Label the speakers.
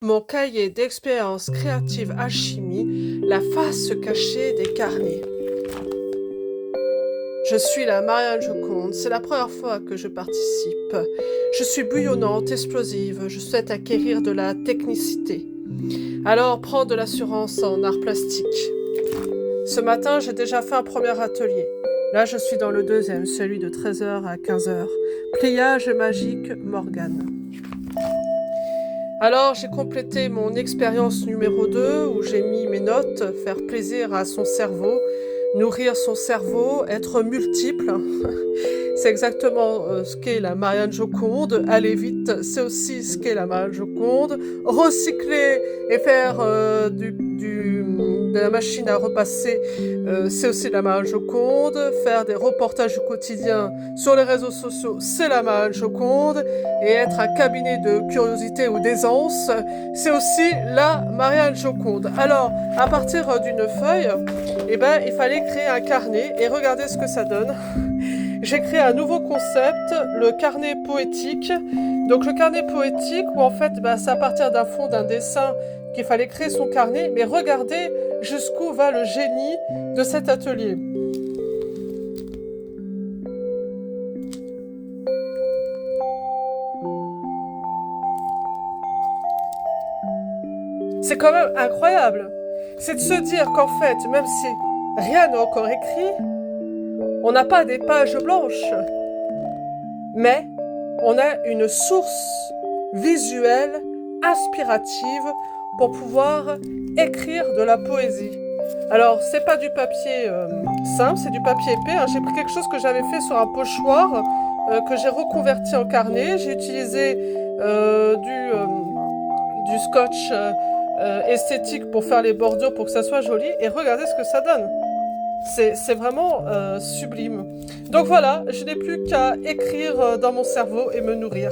Speaker 1: Mon cahier d'expérience créative alchimie, la face cachée des carnets. Je suis la Marianne Joconde, c'est la première fois que je participe. Je suis bouillonnante, explosive, je souhaite acquérir de la technicité. Alors prends de l'assurance en art plastique. Ce matin, j'ai déjà fait un premier atelier. Là, je suis dans le deuxième, celui de 13h à 15h. Pliage magique Morgane. Alors, j'ai complété mon expérience numéro 2 où j'ai mis mes notes, faire plaisir à son cerveau, nourrir son cerveau, être multiple. C'est exactement ce qu'est la Marianne Joconde. Aller vite, c'est aussi ce qu'est la Marianne Joconde. Recycler et faire de la machine à repasser, c'est aussi la Marianne Joconde. Faire des reportages du quotidien sur les réseaux sociaux, c'est la Marianne Joconde. Et être un cabinet de curiosité ou d'aisance, c'est aussi la Marianne Joconde. Alors, à partir d'une feuille, il fallait créer un carnet et regarder ce que ça donne. J'ai créé un nouveau concept, le carnet poétique. Donc le carnet poétique, où en fait, c'est à partir d'un fond, d'un dessin, qu'il fallait créer son carnet, mais regardez jusqu'où va le génie de cet atelier. C'est quand même incroyable. C'est de se dire qu'en fait, même si rien n'est encore écrit, on n'a pas des pages blanches, mais on a une source visuelle, inspirative, pour pouvoir écrire de la poésie. Alors, c'est pas du papier simple, c'est du papier épais. J'ai pris quelque chose que j'avais fait sur un pochoir, que j'ai reconverti en carnet. J'ai utilisé du scotch esthétique pour faire les bordures pour que ça soit joli. Et regardez ce que ça donne. C'est vraiment sublime. Donc voilà, je n'ai plus qu'à écrire dans mon cerveau et me nourrir.